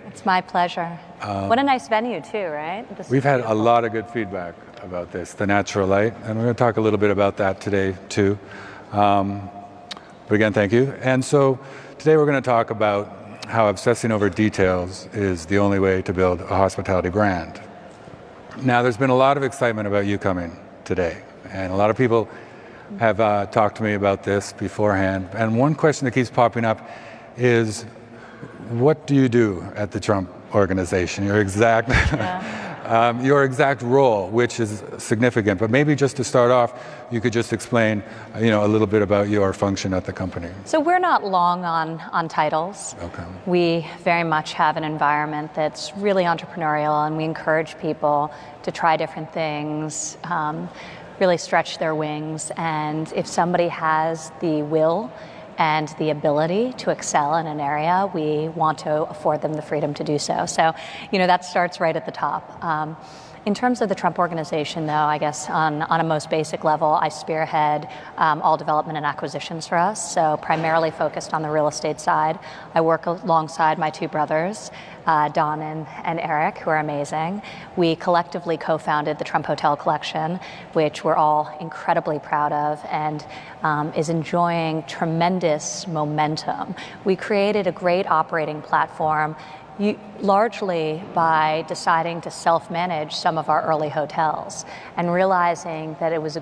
It's my pleasure. What a nice venue too, right? We've had a lot of good feedback about this, the natural light, and we're going to talk a little bit about that today too. But again, thank you. And so today we're going to talk about how obsessing over details is the only way to build a hospitality brand. Now, there's been a lot of excitement about you coming today, and a lot of people have talked to me about this beforehand. And one question that keeps popping up is, what do you do at the Trump Organization? Your exact, your exact role, which is significant. But maybe just to start off, you could just explain, a little bit about your function at the company. So we're not long on titles. Okay. We very much have an environment that's really entrepreneurial, and we encourage people to try different things, really stretch their wings. And if somebody has the will and the ability to excel in an area, we want to afford them the freedom to do so. So, that starts right at the top. In terms of the Trump Organization, though, I guess on a most basic level, I spearhead all development and acquisitions for us, so primarily focused on the real estate side. I work alongside my two brothers, Don and Eric, who are amazing. We collectively co-founded the Trump Hotel Collection, which we're all incredibly proud of and is enjoying tremendous momentum. We created a great operating platform largely by deciding to self-manage some of our early hotels and realizing that it was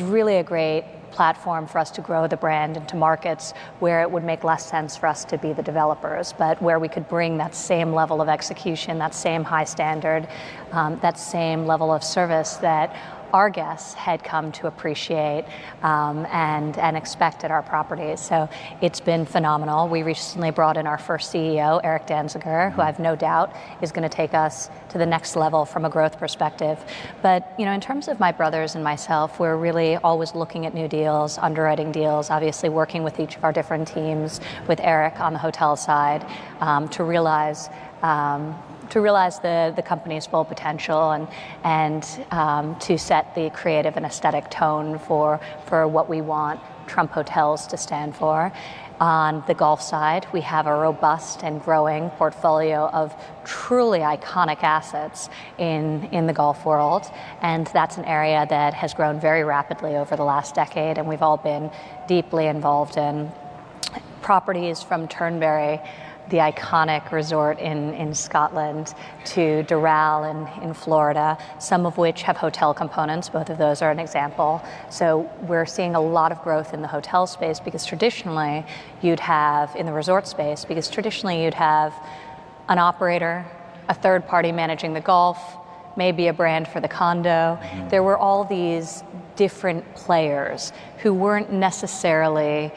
really a great platform for us to grow the brand into markets where it would make less sense for us to be the developers, but where we could bring that same level of execution, that same high standard, that same level of service that our guests had come to appreciate and expect at our properties. So it's been phenomenal. We recently brought in our first CEO, Eric Danziger, who I've no doubt is going to take us to the next level from a growth perspective. But in terms of my brothers and myself, we're really always looking at new deals, underwriting deals, obviously working with each of our different teams, with Eric on the hotel side, to realize the company's full potential and to set the creative and aesthetic tone for what we want Trump Hotels to stand for. On the golf side, we have a robust and growing portfolio of truly iconic assets in the golf world, and that's an area that has grown very rapidly over the last decade, and we've all been deeply involved in properties from Turnberry, the iconic resort in Scotland, to Doral in Florida, some of which have hotel components. Both of those are an example. So we're seeing a lot of growth in the hotel space because traditionally you'd have, in the resort space, because traditionally you'd have an operator, a third party managing the golf, maybe a brand for the condo. There were all these different players who weren't necessarily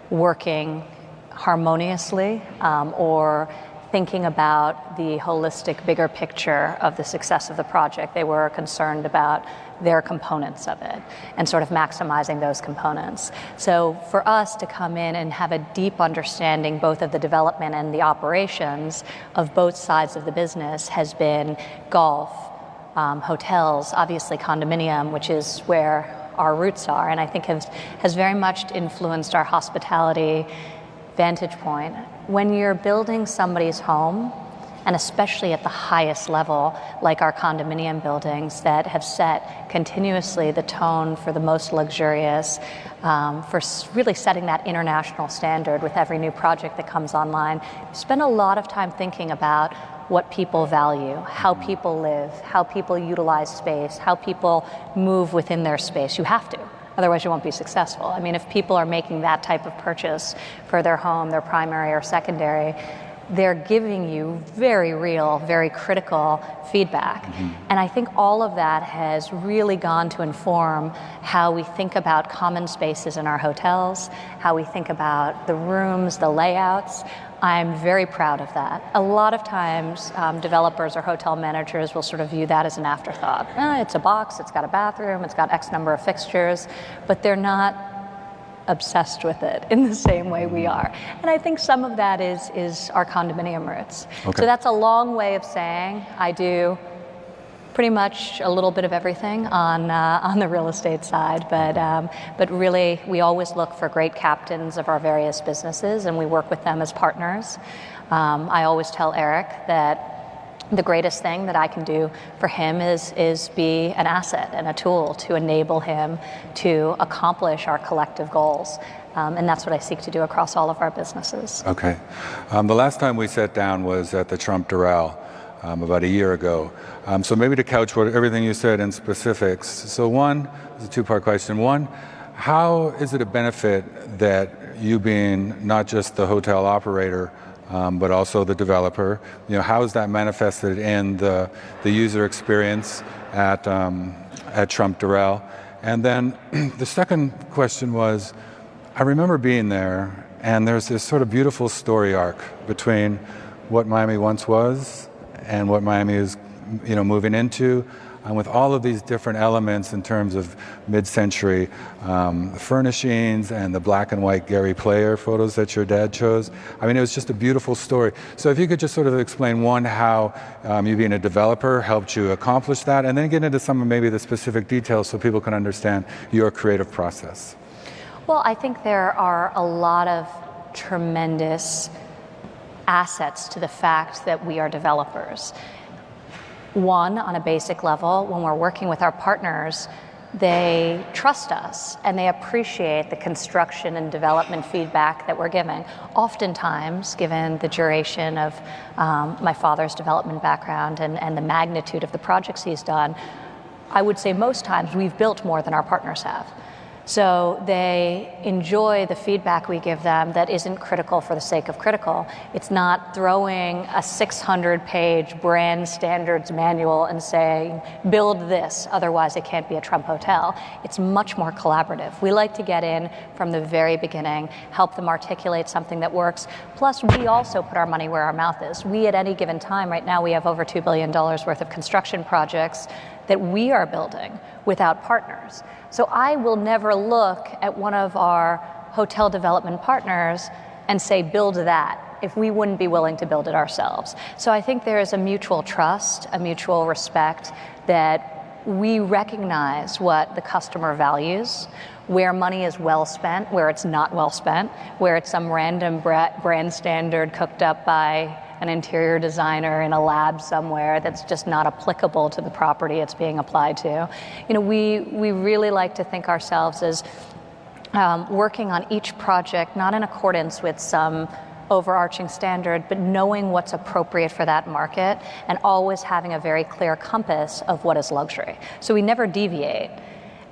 working harmoniously or thinking about the holistic, bigger picture of the success of the project. They were concerned about their components of it and sort of maximizing those components. So for us to come in and have a deep understanding both of the development and the operations of both sides of the business has been golf, hotels, obviously condominium, which is where our roots are, and I think has very much influenced our hospitality vantage point. When you're building somebody's home, and especially at the highest level, like our condominium buildings that have set continuously the tone for the most luxurious, for really setting that international standard with every new project that comes online, you spend a lot of time thinking about what people value, how people live, how people utilize space, how people move within their space. You have to. Otherwise, you won't be successful. I mean, if people are making that type of purchase for their home, their primary or secondary, they're giving you very real, very critical feedback. And I think all of that has really gone to inform how we think about common spaces in our hotels, how we think about the rooms, the layouts. I'm very proud of that. A lot of times, developers or hotel managers will sort of view that as an afterthought. It's a box, it's got a bathroom, it's got X number of fixtures, but they're not obsessed with it in the same way we are. And I think some of that is our condominium roots. Okay. So that's a long way of saying I do Pretty much a little bit of everything on the real estate side, but really we always look for great captains of our various businesses, and we work with them as partners. I always tell Eric that the greatest thing that I can do for him is be an asset and a tool to enable him to accomplish our collective goals. And that's what I seek to do across all of our businesses. Okay. The last time we sat down was at the Trump Doral about a year ago. So maybe to couch everything you said in specifics. So one, it's a two-part question. One, how is it a benefit that you being not just the hotel operator, but also the developer, how is that manifested in the user experience at Trump Doral? And then the second question was, I remember being there, and there's this sort of beautiful story arc between what Miami once was and what Miami is, moving into, with all of these different elements in terms of mid-century furnishings and the black and white Gary Player photos that your dad chose. I mean, it was just a beautiful story. So if you could just sort of explain, one, how you being a developer helped you accomplish that, and then get into some of maybe the specific details so people can understand your creative process. Well, I think there are a lot of tremendous assets to the fact that we are developers. One, on a basic level, when we're working with our partners, they trust us and they appreciate the construction and development feedback that we're giving. Oftentimes, given the duration of my father's development background and the magnitude of the projects he's done, I would say most times we've built more than our partners have. So they enjoy the feedback we give them that isn't critical for the sake of critical. It's not throwing a 600-page brand standards manual and saying, build this, otherwise it can't be a Trump hotel. It's much more collaborative. We like to get in from the very beginning, help them articulate something that works. Plus, we also put our money where our mouth is. We, at any given time, right now, we have over $2 billion worth of construction projects that we are building without partners. So I will never look at one of our hotel development partners and say, build that, if we wouldn't be willing to build it ourselves. So I think there is a mutual trust, a mutual respect, that we recognize what the customer values, where money is well spent, where it's not well spent, where it's some random brand standard cooked up by an interior designer in a lab somewhere that's just not applicable to the property it's being applied to. We really like to think ourselves as working on each project, not in accordance with some overarching standard, but knowing what's appropriate for that market and always having a very clear compass of what is luxury. So we never deviate.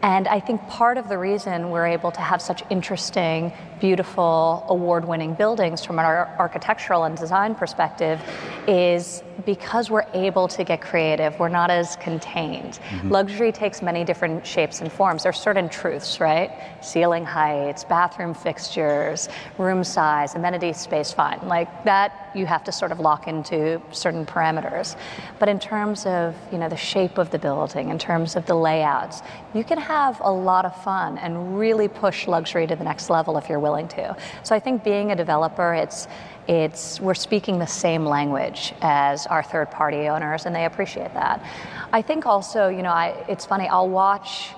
And I think part of the reason we're able to have such interesting, beautiful, award-winning buildings from an architectural and design perspective is because we're able to get creative. We're not as contained. Mm-hmm. Luxury takes many different shapes and forms. There's certain truths, right? Ceiling heights, bathroom fixtures, room size, amenity space, fine. Like that, you have to sort of lock into certain parameters. But in terms of, the shape of the building, in terms of the layouts, you can have a lot of fun and really push luxury to the next level if you're willing to. So I think being a developer, we're speaking the same language as our third-party owners, and they appreciate that. I think also, it's funny, I'll watch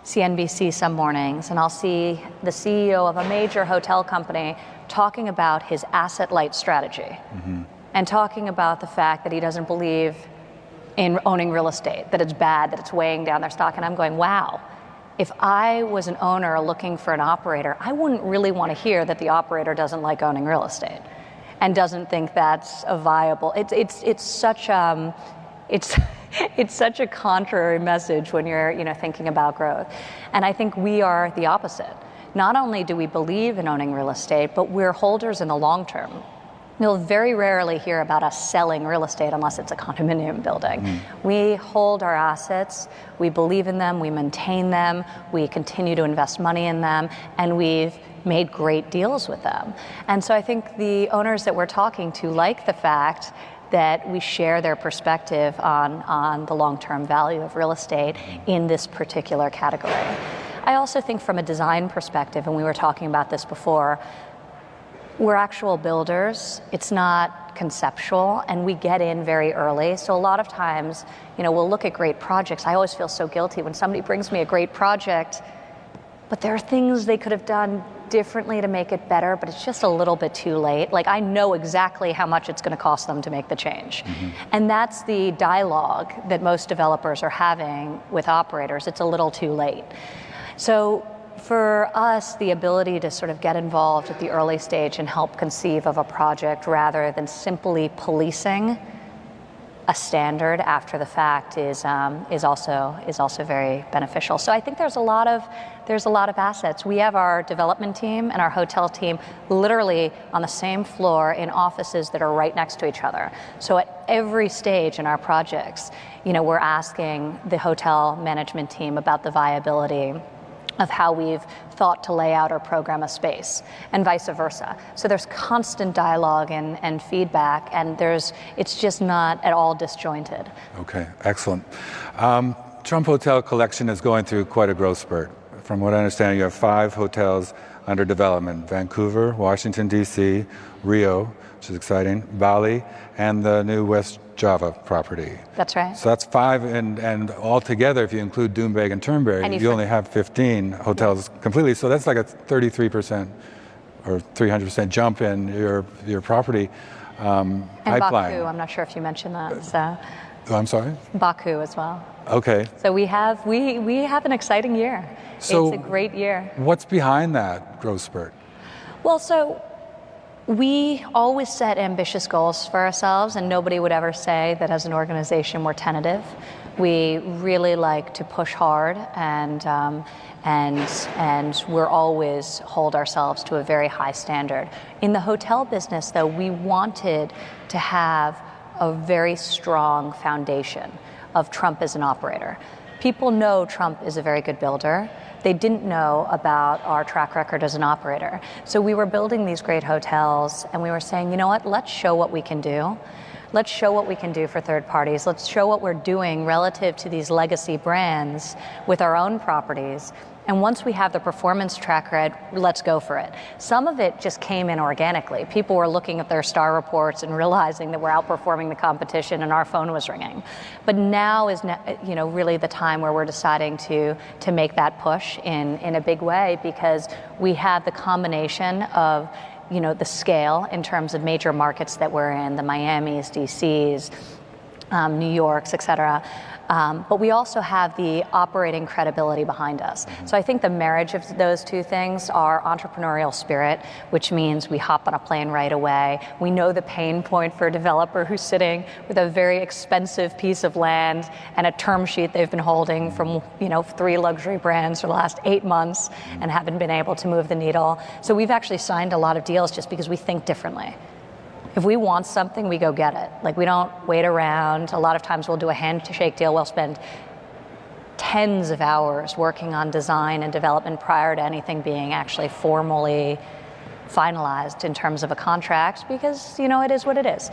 CNBC some mornings, and I'll see the CEO of a major hotel company talking about his asset-light strategy, mm-hmm. and talking about the fact that he doesn't believe in owning real estate, that it's bad, that it's weighing down their stock, and I'm going, wow. If I was an owner looking for an operator, I wouldn't really want to hear that the operator doesn't like owning real estate and doesn't think that's a viable. It's such a contrary message when you're thinking about growth. And I think we are the opposite. Not only do we believe in owning real estate, but we're holders in the long term. You'll very rarely hear about us selling real estate unless it's a condominium building. Mm. We hold our assets, we believe in them, we maintain them, we continue to invest money in them, and we've made great deals with them. And so I think the owners that we're talking to like the fact that we share their perspective on the long-term value of real estate in this particular category. I also think from a design perspective, and we were talking about this before, we're actual builders. It's not conceptual, and we get in very early. So a lot of times, we'll look at great projects. I always feel so guilty when somebody brings me a great project, but there are things they could have done differently to make it better, but it's just a little bit too late. Like, I know exactly how much it's going to cost them to make the change. And that's the dialogue that most developers are having with operators. It's a little too late. So for us, the ability to sort of get involved at the early stage and help conceive of a project rather than simply policing a standard after the fact is also very beneficial. So I think there's a lot of assets. We have our development team and our hotel team literally on the same floor in offices that are right next to each other. So at every stage in our projects, we're asking the hotel management team about the viability of how we've thought to lay out or program a space, and vice versa. So there's constant dialogue and feedback, and it's just not at all disjointed. Okay, excellent. Trump Hotel Collection is going through quite a growth spurt. From what I understand, you have 5 hotels under development: Vancouver, Washington, D.C., Rio, which is exciting, Bali, and the new West Java property. That's right. So that's 5, and altogether, if you include Doonbeg and Turnberry, you only have 15 hotels completely. So that's like a 33% or 300% jump in your property and pipeline. Baku, I'm not sure if you mentioned that. So. Oh, I'm sorry? Baku as well. Okay. So we have an exciting year. So it's a great year. What's behind that growth spurt? Well, so we always set ambitious goals for ourselves, and nobody would ever say that as an organization we're tentative. We really like to push hard, and we're always hold ourselves to a very high standard. In the hotel business, though, we wanted to have a very strong foundation of Trump as an operator. People know Trump is a very good builder. They didn't know about our track record as an operator. So we were building these great hotels, and we were saying, you know what, let's show what we can do. Let's show what we can do for third parties. Let's show what we're doing relative to these legacy brands with our own properties. And once we have the performance track record, let's go for it. Some of it just came in organically. People were looking at their star reports and realizing that we're outperforming the competition, and our phone was ringing. But now is really the time where we're deciding to make that push in a big way, because we have the combination of the scale in terms of major markets that we're in, the Miamis, DCs, New Yorks, et cetera. But we also have the operating credibility behind us. So I think the marriage of those two things are entrepreneurial spirit, which means we hop on a plane right away. We know the pain point for a developer who's sitting with a very expensive piece of land and a term sheet they've been holding from 3 luxury brands for the last 8 months and haven't been able to move the needle. So we've actually signed a lot of deals just because we think differently. If we want something, we go get it. Like, we don't wait around. A lot of times we'll do a handshake deal. We'll spend tens of hours working on design and development prior to anything being actually formally finalized in terms of a contract, because it is what it is.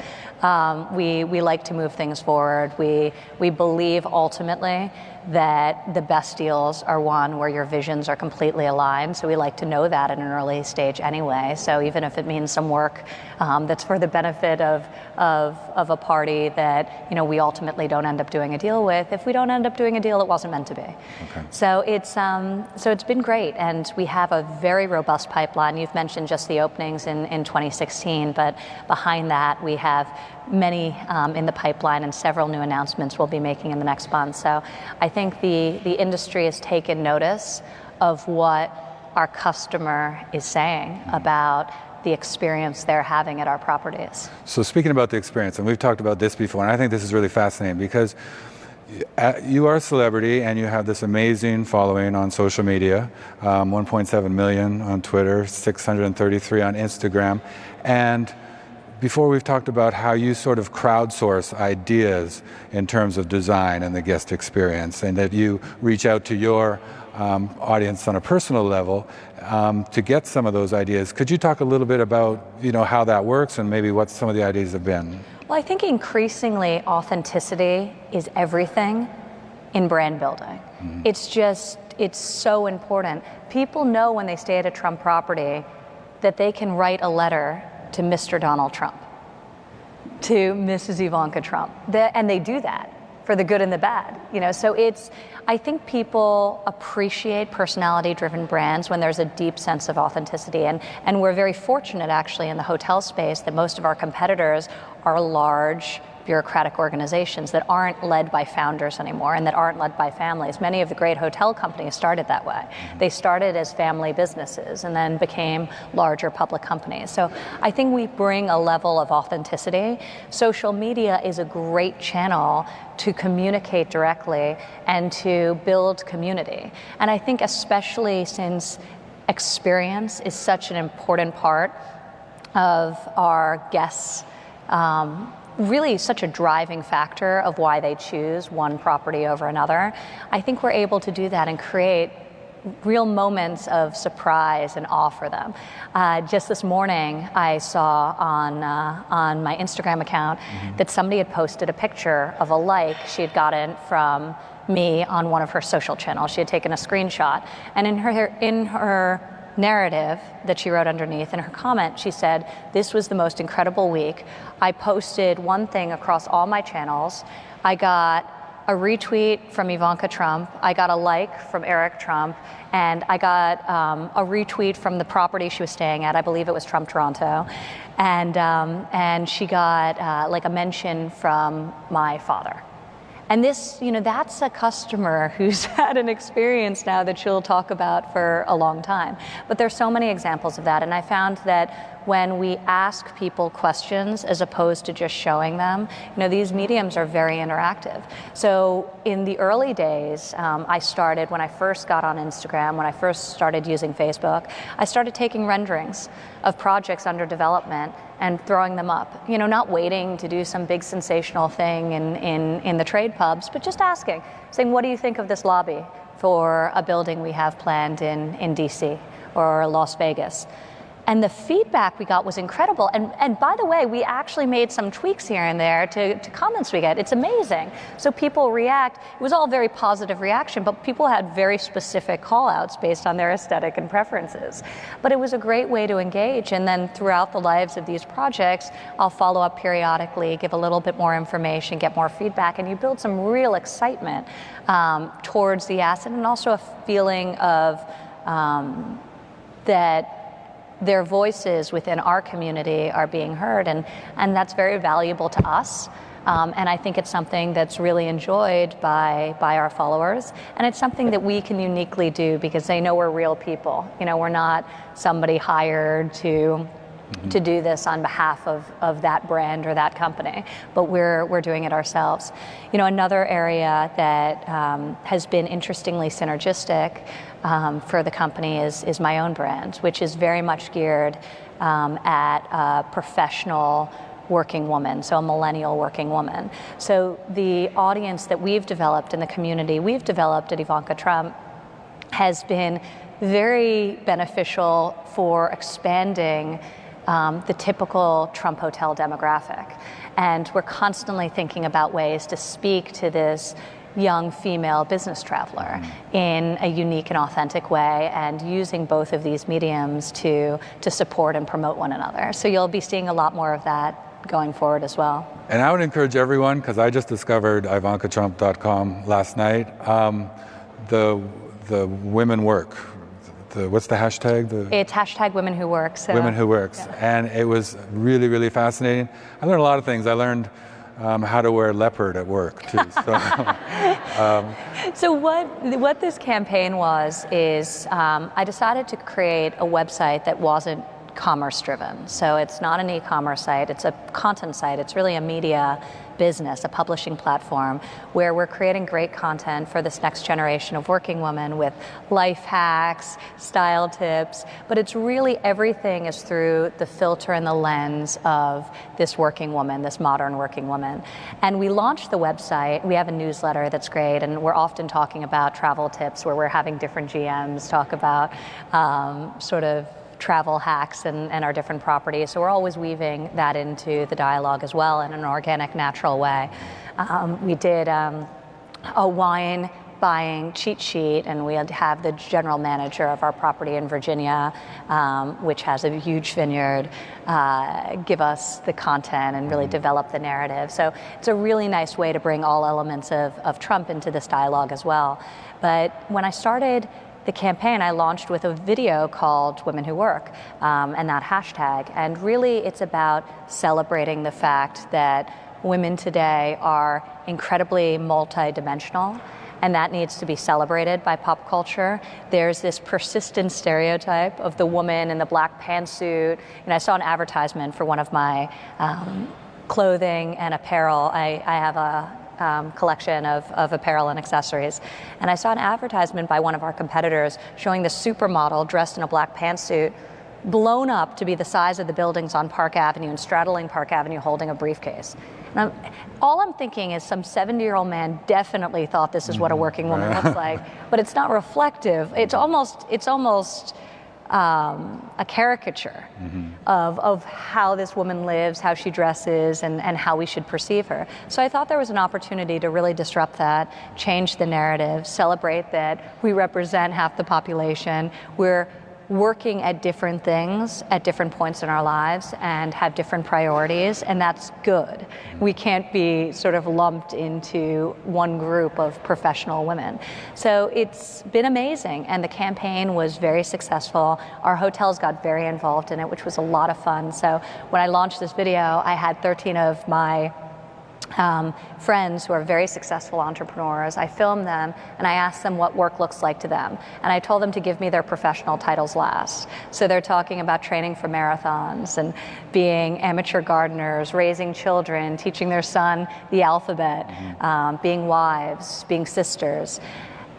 We like to move things forward. We believe ultimately that the best deals are one where your visions are completely aligned. So we like to know that at an early stage anyway. So even if it means some work that's for the benefit of a party that we ultimately don't end up doing a deal with, if we don't end up doing a deal, it wasn't meant to be. Okay. So it's been great, and we have a very robust pipeline. You've mentioned just the openings in 2016, but behind that we have many in the pipeline, and several new announcements we'll be making in the next month. So I think the industry has taken notice of what our customer is saying about the experience they're having at our properties. So speaking about the experience, and we've talked about this before, and I think this is really fascinating because you are a celebrity and you have this amazing following on social media, 1.7 million on Twitter, 633 on Instagram, and before we've talked about how you sort of crowdsource ideas in terms of design and the guest experience, and that you reach out to your audience on a personal level to get some of those ideas. Could you talk a little bit about how that works and maybe what some of the ideas have been? Well, I think increasingly authenticity is everything in brand building. Mm-hmm. It's so important. People know when they stay at a Trump property that they can write a letter to Mr. Donald Trump. to Mrs. Ivanka Trump. And they do that for the good and the bad. So I think people appreciate personality-driven brands when there's a deep sense of authenticity. And we're very fortunate, actually, in the hotel space that most of our competitors are large bureaucratic organizations that aren't led by founders anymore and that aren't led by families. Many of the great hotel companies started that way. They started as family businesses and then became larger public companies. So I think we bring a level of authenticity. Social media is a great channel to communicate directly and to build community. And I think especially since experience is such an important part of our guests, really such a driving factor of why they choose one property over another. I think we're able to do that and create real moments of surprise and awe for them. Just this morning, I saw on my Instagram account that somebody had posted a picture of a like she had gotten from me on one of her social channels. She had taken a screenshot, and in her narrative that she wrote underneath, in her comment, she said, "This was the most incredible week. I posted one thing across all my channels. I got a retweet from Ivanka Trump, I got a like from Eric Trump, and I got a retweet from the property she was staying at. I believe it was Trump Toronto. And she got like a mention from my father." And this, that's a customer who's had an experience now that she'll talk about for a long time. But there's so many examples of that. And I found that when we ask people questions as opposed to just showing them, these mediums are very interactive. So in the early days, I started, when I first got on Instagram, when I first started using Facebook, I started taking renderings of projects under development and throwing them up, not waiting to do some big sensational thing in the trade pubs, but just asking, saying, what do you think of this lobby for a building we have planned in DC or Las Vegas? And the feedback we got was incredible. And by the way, we actually made some tweaks here and there to comments we get. It's amazing. So people react. It was all very positive reaction, but people had very specific call outs based on their aesthetic and preferences. But it was a great way to engage. And then throughout the lives of these projects, I'll follow up periodically, give a little bit more information, get more feedback, and you build some real excitement towards the asset, and also a feeling of that their voices within our community are being heard, and that's very valuable to us. And I think it's something that's really enjoyed by our followers, and it's something that we can uniquely do because they know we're real people. We're not somebody hired to do this on behalf of that brand or that company, but we're doing it ourselves. Another area that has been interestingly synergistic for the company is my own brand, which is very much geared at a professional working woman, so a millennial working woman. So the audience that we've developed in the community we've developed at Ivanka Trump has been very beneficial for expanding the typical Trump hotel demographic. And we're constantly thinking about ways to speak to this young female business traveler in a unique and authentic way, and using both of these mediums to support and promote one another. So you'll be seeing a lot more of that going forward as well. And I would encourage everyone, because I just discovered ivankatrump.com last night, the women work. What's the hashtag? It's hashtag Women Who Work. So. Women Who Works. Yeah. And it was really, really fascinating. I learned a lot of things. I learned how to wear leopard at work too. So what this campaign is I decided to create a website that wasn't commerce driven. So it's not an e-commerce site, it's a content site. It's really a media business, a publishing platform where we're creating great content for this next generation of working women with life hacks, style tips, but it's really everything is through the filter and the lens of this working woman, this modern working woman. And we launched the website, we have a newsletter that's great, and we're often talking about travel tips where we're having different GMs talk about sort of travel hacks and our different properties. So we're always weaving that into the dialogue as well in an organic, natural way. We did a wine buying cheat sheet, and we had have the general manager of our property in Virginia, which has a huge vineyard, give us the content and really develop the narrative. So it's a really nice way to bring all elements of Trump into this dialogue as well. But when I started the campaign, I launched with a video called Women Who Work, and that hashtag. And really it's about celebrating the fact that women today are incredibly multidimensional, and that needs to be celebrated by pop culture. There's this persistent stereotype of the woman in the black pantsuit. And I saw an advertisement for one of my clothing and apparel. I have a collection of apparel and accessories. And I saw an advertisement by one of our competitors showing the supermodel dressed in a black pantsuit, blown up to be the size of the buildings on Park Avenue and straddling Park Avenue holding a briefcase. And all I'm thinking is some 70-year-old man definitely thought this is what a working woman looks like, but it's not reflective. It's almost a caricature of how this woman lives, how she dresses, and how we should perceive her. So I thought there was an opportunity to really disrupt that, change the narrative, celebrate that we represent half the population. We're working at different things at different points in our lives and have different priorities, and that's good. We can't be sort of lumped into one group of professional women. So it's been amazing, and the campaign was very successful. Our hotels got very involved in it, which was a lot of fun. So when I launched this video, I had 13 of my friends who are very successful entrepreneurs. I filmed them and I asked them what work looks like to them. And I told them to give me their professional titles last. So they're talking about training for marathons and being amateur gardeners, raising children, teaching their son the alphabet, being wives, being sisters,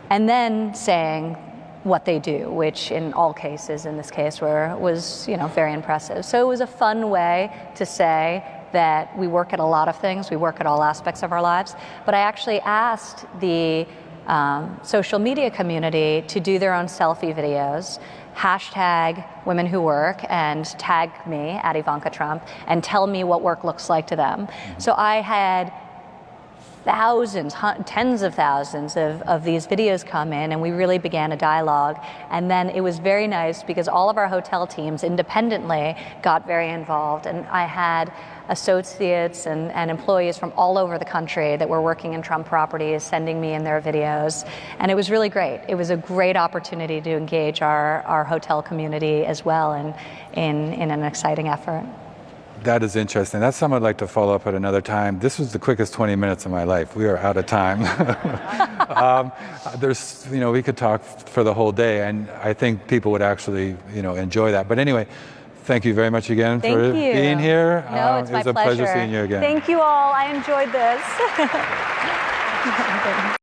and then saying what they do, which in all cases, in this case, was very impressive. So it was a fun way to say that we work at a lot of things, we work at all aspects of our lives, but I actually asked the social media community to do their own selfie videos, hashtag Women Who Work, and tag me at Ivanka Trump, and tell me what work looks like to them. So I had thousands, tens of thousands of these videos come in, and we really began a dialogue. And then it was very nice because all of our hotel teams independently got very involved, and I had associates and employees from all over the country that were working in Trump properties sending me in their videos, and it was really great. It was a great opportunity to engage our hotel community as well in an exciting effort. That is interesting. That's something I'd like to follow up at another time. This was the quickest 20 minutes of my life. We are out of time. We could talk for the whole day, and I think people would actually, enjoy that. But anyway, thank you very much again for being here. No, it's my pleasure. It was a pleasure seeing you again. Thank you all. I enjoyed this.